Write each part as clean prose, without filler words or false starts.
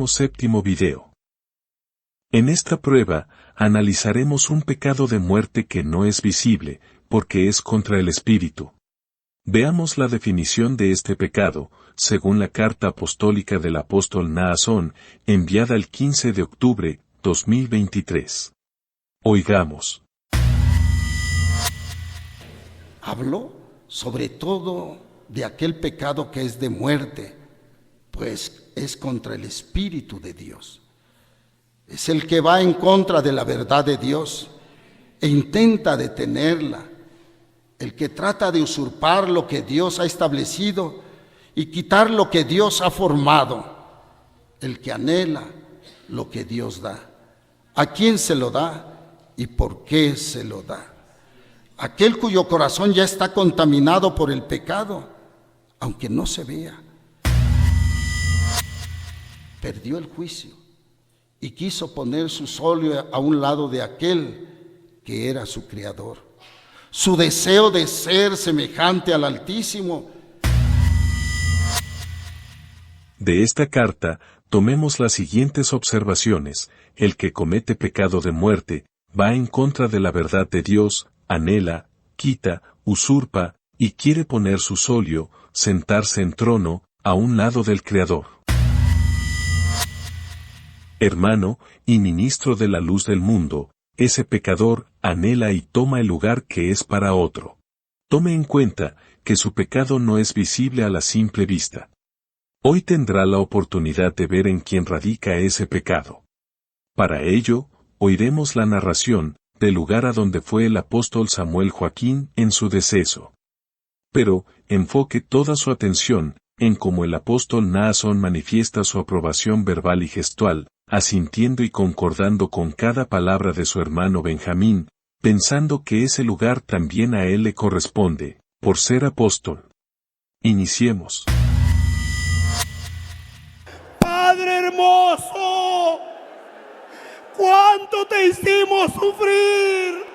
Séptimo video. En esta prueba, analizaremos un pecado de muerte que no es visible, porque es contra el espíritu. Veamos la definición de este pecado, según la carta apostólica del apóstol Naasón, enviada el 15 de octubre, 2023. Oigamos. Habló sobre todo de aquel pecado que es de muerte, pues es contra el Espíritu de Dios. Es el que va en contra de la verdad de Dios e intenta detenerla, el que trata de usurpar lo que Dios ha establecido y quitar lo que Dios ha formado, el que anhela lo que Dios da. ¿A quién se lo da y por qué se lo da? Aquel cuyo corazón ya está contaminado por el pecado, aunque no se vea. Perdió el juicio y quiso poner su solio a un lado de aquel que era su creador. Su deseo de ser semejante al Altísimo. De esta carta, tomemos las siguientes observaciones. El que comete pecado de muerte, va en contra de la verdad de Dios, anhela, quita, usurpa, y quiere poner su solio, sentarse en trono, a un lado del Creador. Hermano y ministro de la luz del mundo, ese pecador anhela y toma el lugar que es para otro. Tome en cuenta que su pecado no es visible a la simple vista. Hoy tendrá la oportunidad de ver en quién radica ese pecado. Para ello, oiremos la narración del lugar a donde fue el apóstol Samuel Joaquín en su deceso. Pero, enfoque toda su atención en cómo el apóstol Naasón manifiesta su aprobación verbal y gestual, asintiendo y concordando con cada palabra de su hermano Benjamín, pensando que ese lugar también a él le corresponde, por ser apóstol. Iniciemos. Padre hermoso, ¿cuánto te hicimos sufrir?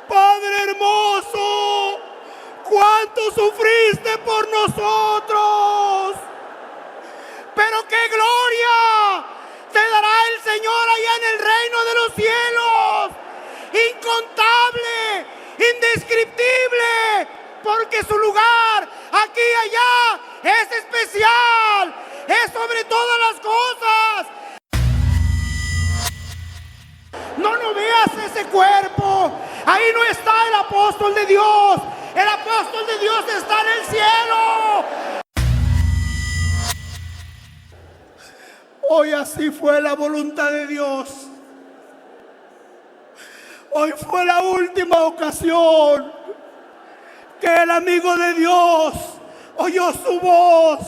Padre hermoso, ¿cuánto sufriste por nosotros? Pero qué gloria te dará el Señor allá en el reino de los cielos, incontable, indescriptible, porque su lugar aquí y allá es especial, es sobre todas las cosas. No veas ese cuerpo, ahí no está el apóstol de Dios, el apóstol de Dios está en el cielo. Hoy así fue la voluntad de Dios. Hoy fue la última ocasión que el amigo de Dios oyó su voz,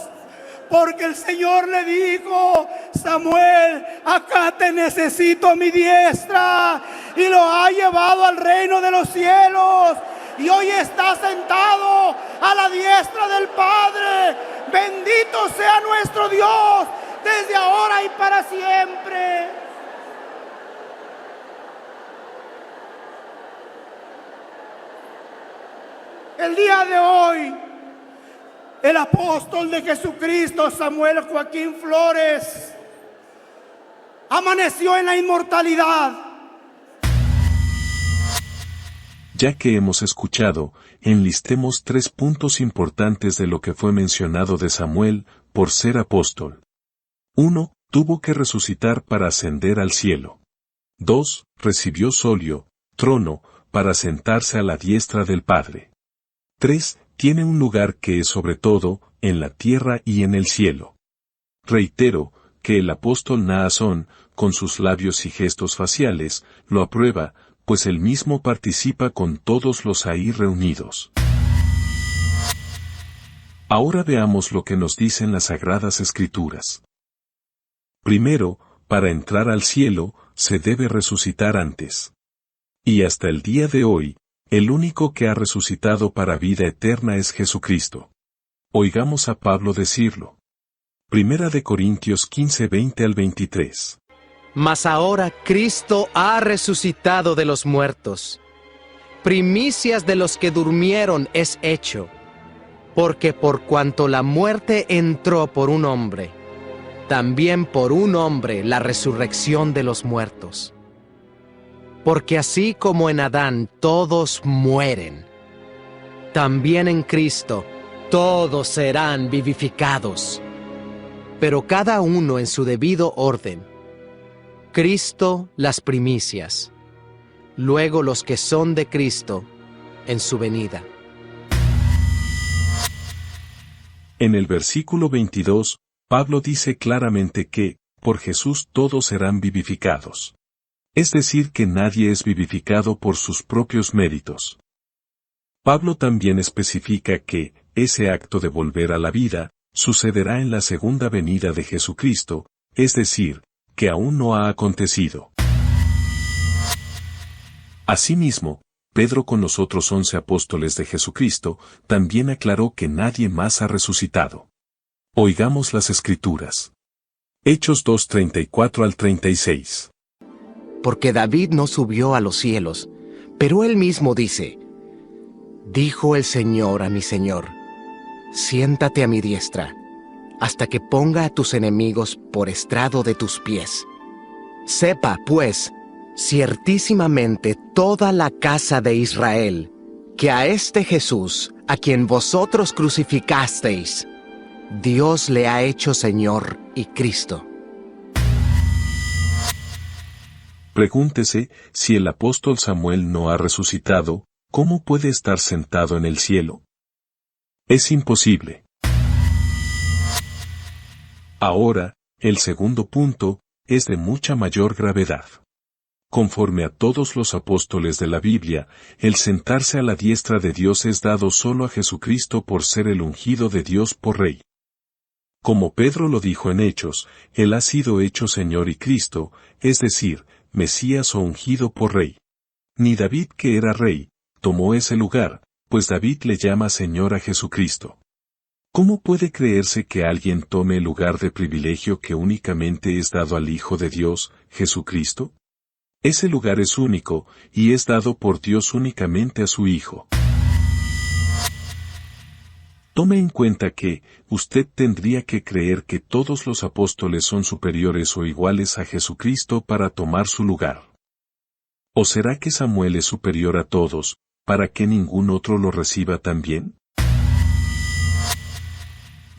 porque el Señor le dijo: Samuel, acá te necesito a mi diestra, y lo ha llevado al reino de los cielos, y hoy está sentado a la diestra del Padre. Bendito sea nuestro Dios desde ahora y para siempre. El día de hoy, el apóstol de Jesucristo, Samuel Joaquín Flores, amaneció en la inmortalidad. Ya que hemos escuchado, enlistemos 3 puntos importantes de lo que fue mencionado de Samuel, por ser apóstol. 1. Tuvo que resucitar para ascender al cielo. 2. Recibió solio, trono, para sentarse a la diestra del Padre. 3. Tiene un lugar que es sobre todo, en la tierra y en el cielo. Reitero, que el apóstol Naasón, con sus labios y gestos faciales, lo aprueba, pues él mismo participa con todos los ahí reunidos. Ahora veamos lo que nos dicen las Sagradas Escrituras. Primero, para entrar al cielo, se debe resucitar antes. Y hasta el día de hoy, el único que ha resucitado para vida eterna es Jesucristo. Oigamos a Pablo decirlo. Primera de Corintios 15:20 al 23. Mas ahora Cristo ha resucitado de los muertos. Primicias de los que durmieron es hecho. Porque por cuanto la muerte entró por un hombre, también por un hombre la resurrección de los muertos. Porque así como en Adán todos mueren, también en Cristo todos serán vivificados, pero cada uno en su debido orden. Cristo las primicias, luego los que son de Cristo en su venida. En el versículo 22, Pablo dice claramente que, por Jesús todos serán vivificados. Es decir, que nadie es vivificado por sus propios méritos. Pablo también especifica que, ese acto de volver a la vida, sucederá en la segunda venida de Jesucristo, es decir, que aún no ha acontecido. Asimismo, Pedro con los otros 11 apóstoles de Jesucristo, también aclaró que nadie más ha resucitado. Oigamos las Escrituras. Hechos 2:34 al 36. Porque David no subió a los cielos, pero él mismo dice: Dijo el Señor a mi Señor, siéntate a mi diestra, hasta que ponga a tus enemigos por estrado de tus pies. Sepa, pues, ciertísimamente toda la casa de Israel, que a este Jesús, a quien vosotros crucificasteis, Dios le ha hecho Señor y Cristo. Pregúntese, si el apóstol Samuel no ha resucitado, ¿cómo puede estar sentado en el cielo? Es imposible. Ahora, el segundo punto, es de mucha mayor gravedad. Conforme a todos los apóstoles de la Biblia, el sentarse a la diestra de Dios es dado solo a Jesucristo por ser el ungido de Dios por Rey. Como Pedro lo dijo en Hechos, Él ha sido hecho Señor y Cristo, es decir, Mesías o ungido por Rey. Ni David, que era rey, tomó ese lugar, pues David le llama Señor a Jesucristo. ¿Cómo puede creerse que alguien tome el lugar de privilegio que únicamente es dado al Hijo de Dios, Jesucristo? Ese lugar es único, y es dado por Dios únicamente a su Hijo. Tome en cuenta que, usted tendría que creer que todos los apóstoles son superiores o iguales a Jesucristo para tomar su lugar. ¿O será que Samuel es superior a todos, para que ningún otro lo reciba también?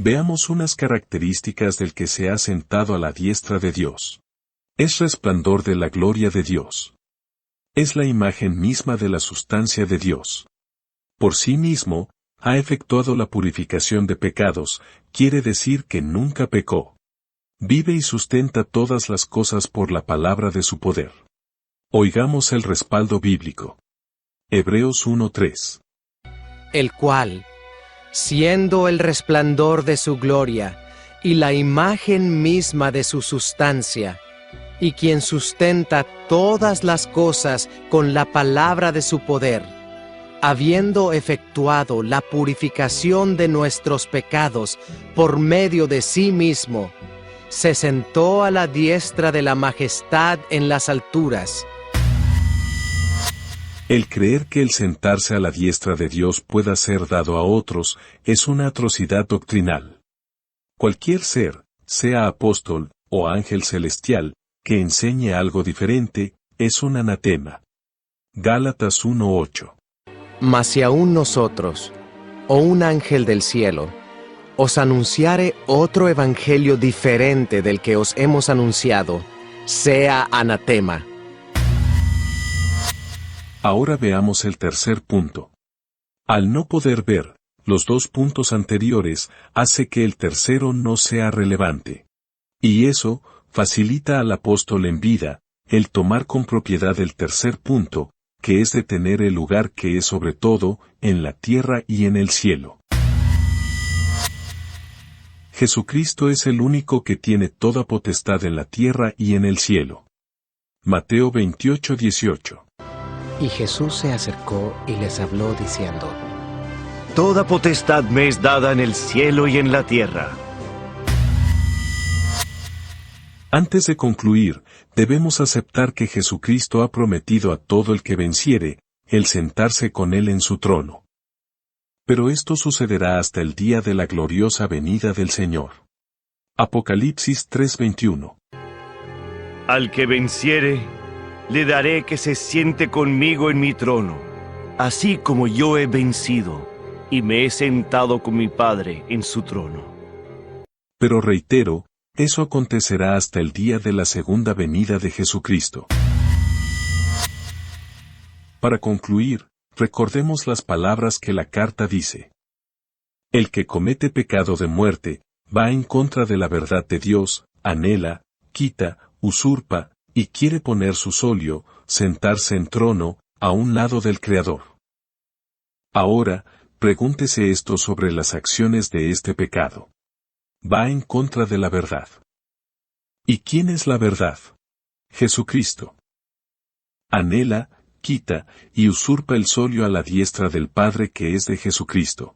Veamos unas características del que se ha sentado a la diestra de Dios. Es resplandor de la gloria de Dios. Es la imagen misma de la sustancia de Dios. Por sí mismo, ha efectuado la purificación de pecados, quiere decir que nunca pecó. Vive y sustenta todas las cosas por la palabra de su poder. Oigamos el respaldo bíblico. Hebreos 1:3. El cual, siendo el resplandor de su gloria y la imagen misma de su sustancia, y quien sustenta todas las cosas con la palabra de su poder, habiendo efectuado la purificación de nuestros pecados por medio de sí mismo, se sentó a la diestra de la majestad en las alturas. El creer que el sentarse a la diestra de Dios pueda ser dado a otros es una atrocidad doctrinal. Cualquier ser, sea apóstol o ángel celestial, que enseñe algo diferente, es un anatema. Gálatas 1:8. Mas si aún nosotros, o un ángel del cielo, os anunciare otro evangelio diferente del que os hemos anunciado, sea anatema. Ahora veamos el tercer punto. Al no poder ver, los dos puntos anteriores hace que el tercero no sea relevante. Y eso, facilita al apóstol en vida, el tomar con propiedad el tercer punto, que es de tener el lugar que es sobre todo, en la tierra y en el cielo. Jesucristo es el único que tiene toda potestad en la tierra y en el cielo. Mateo 28:18. Y Jesús se acercó y les habló diciendo: Toda potestad me es dada en el cielo y en la tierra. Antes de concluir, debemos aceptar que Jesucristo ha prometido a todo el que venciere, el sentarse con él en su trono. Pero esto sucederá hasta el día de la gloriosa venida del Señor. Apocalipsis 3:21. Al que venciere, le daré que se siente conmigo en mi trono, así como yo he vencido y me he sentado con mi Padre en su trono. Pero reitero, eso acontecerá hasta el día de la segunda venida de Jesucristo. Para concluir, recordemos las palabras que la carta dice. El que comete pecado de muerte, va en contra de la verdad de Dios, anhela, quita, usurpa, y quiere poner su solio, sentarse en trono, a un lado del Creador. Ahora, pregúntese esto sobre las acciones de este pecado. Va en contra de la verdad. ¿Y quién es la verdad? Jesucristo. Anhela, quita, y usurpa el solio a la diestra del Padre que es de Jesucristo.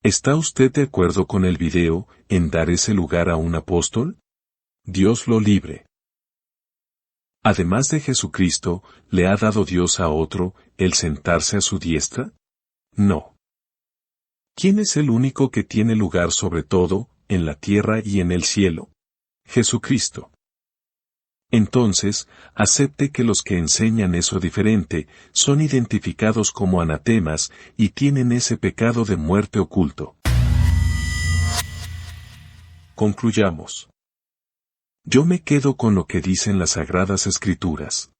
¿Está usted de acuerdo con el video, en dar ese lugar a un apóstol? Dios lo libre. Además de Jesucristo, ¿le ha dado Dios a otro, el sentarse a su diestra? No. ¿Quién es el único que tiene lugar sobre todo, en la tierra y en el cielo? Jesucristo. Entonces, acepte que los que enseñan eso diferente, son identificados como anatemas, y tienen ese pecado de muerte oculto. Concluyamos. Yo me quedo con lo que dicen las Sagradas Escrituras.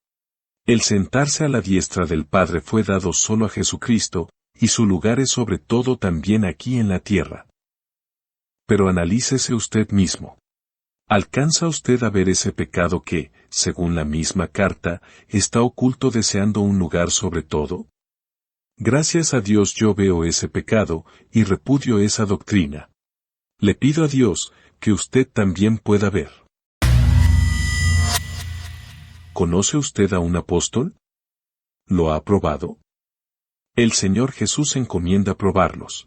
El sentarse a la diestra del Padre fue dado solo a Jesucristo, y su lugar es sobre todo también aquí en la tierra. Pero analícese usted mismo. ¿Alcanza usted a ver ese pecado que, según la misma carta, está oculto deseando un lugar sobre todo? Gracias a Dios yo veo ese pecado, y repudio esa doctrina. Le pido a Dios, que usted también pueda ver. ¿Conoce usted a un apóstol? ¿Lo ha probado? El Señor Jesús encomienda probarlos.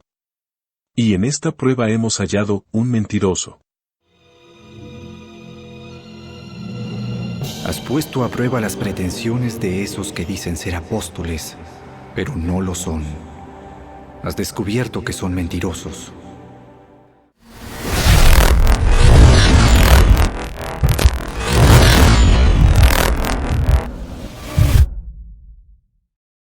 Y en esta prueba hemos hallado un mentiroso. Has puesto a prueba las pretensiones de esos que dicen ser apóstoles, pero no lo son. Has descubierto que son mentirosos.